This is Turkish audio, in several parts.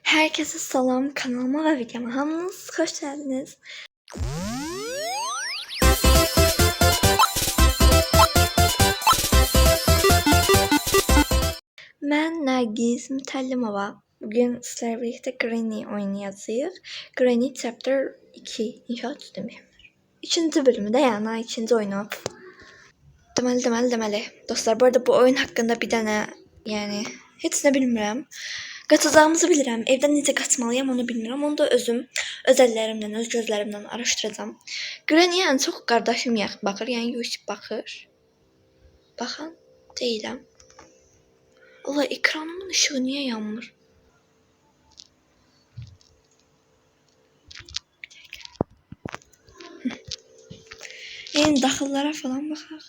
Herkese salam, kanalıma ve videoma hamınız hoş geldiniz. Ben Nergiz Mütəllimova. Bugün sizlerle birlikte Granny oynayacağız. Granny Chapter 2. İnşallah demeyeyim. İkinci bölümü yani ikinci oyunu. Deməli. Dostlar, bu arada bu oyun hakkında bir tane yani heç nə bilmirəm. Qaçacağımızı bilirəm. Evdən necə qaçmalıyam onu bilmirəm. Onu da özüm öz əllərimlə, öz gözlərimlə araşdıracağam. Granny-yə ən çox qardaşım baxır, yəni Yusif baxır. Baxan deyiləm. Allah, ekranımın ışığı niyə yanmır? Yəni daxillara falan baxaq.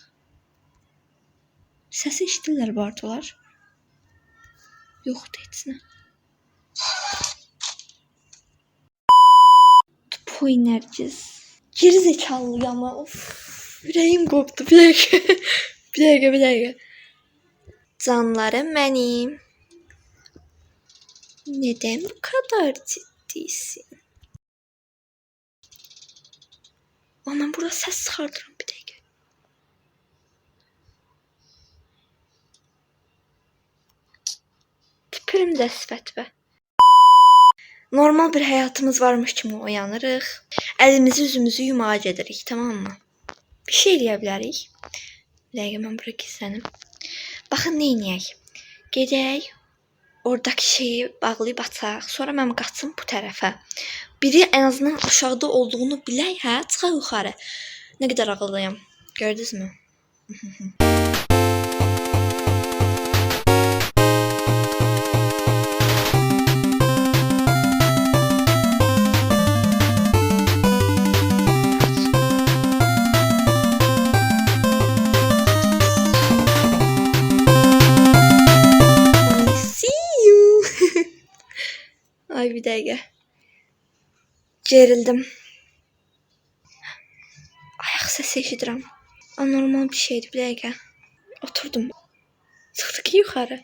Səsi eşidirlər bu aradalar. Yoxdur heç nə. Tupoy Nergiz. Geri zekalı ama of. Yüreğim koptu. Bir dakika. Canlarım benim. Neden bu kadar ciddisin? Ama ben burada ses çıkartırım bir dakika. Tüpürüm de sifət be. Normal bir hayatımız varmış kimi uyanırıq. Əlimizi üzümüzü yumac edirik, tamam mı? Bir şey eləyə bilərik. Bir dəqiqə mən bura gizlənim. Baxın nə edək? Gedək, oradakı şeyi bağlayıb açaq. Sonra mən qaçım bu tərəfə. Biri en azından aşağıda olduğunu bilək, hə? Çıxaq yuxarı. Nə qədər ağıllıyam. Gördünüz mü? Ay bir dakika. Gerildim. Ayak sesi eşidirəm. Anormal bir şeydi, bir dakika. Oturdum. Çıxdık yuxarı.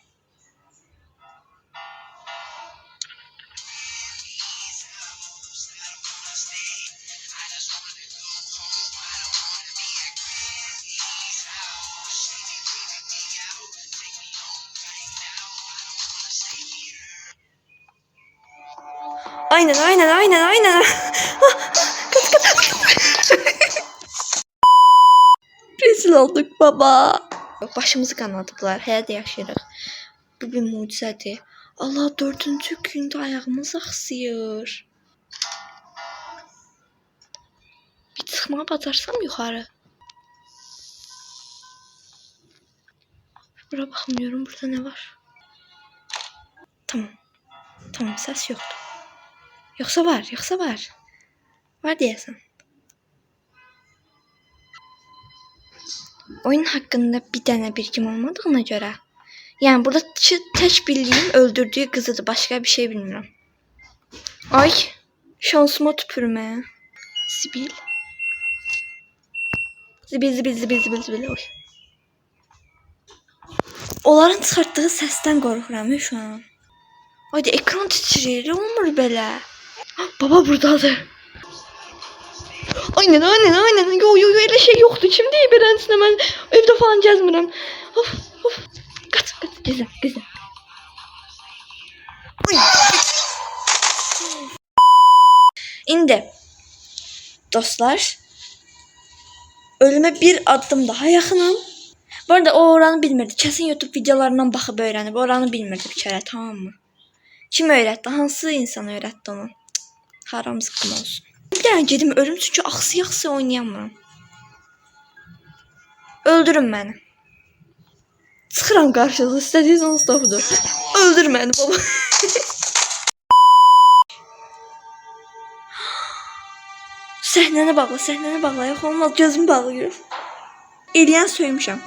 Aynen. Rezil olduk baba. Başımızı qanadıblar. Həyat yaşayırıq. Bu bir mucizedir. Allah, 4-cü gündə ayağımız axsıyır. Bir çıxmağa bacarsam yuxarı. Bura baxmıyorum. Burada ne var? Tamam, ses yoktu. Yoksa var. Var diyesen. Oyun hakkında bir tane bilgim olmadığına göre. Yani burada tek bildiğim öldürdüğü kızıdı. Başka bir şey bilmiyorum. Ay. Şansıma tüpürme. Zibil. Oy. Onların çıxartdığı səsdən qorxuram şu an. Haydi ekran titrir. Olmur belə. Baba buradadır. Aynen. Yo öyle şey yoktu. Şimdi iberensin ben evde falan gezmirəm. Of. Kaç. Güzel. İndi dostlar, ölüme bir adım daha yakınım. Bu arada o oranı bilmirdi. Kesin YouTube videolarından baxıb öyrənib. Oranı bilmirdi bir kere, tamam mı? Kim öğretti? Hansı insan öğretti onu? Haram zıkkım olsun. Bir tane gedim ölüm çünkü axsı oynayamıram. Öldürün beni. Çıxıram qarşınıza, istədiyiniz onsuz da budur. Öldür beni baba. Səhnəni bağla, yox olmaz, gözümü bağlayır. Eləyən söymüşəm.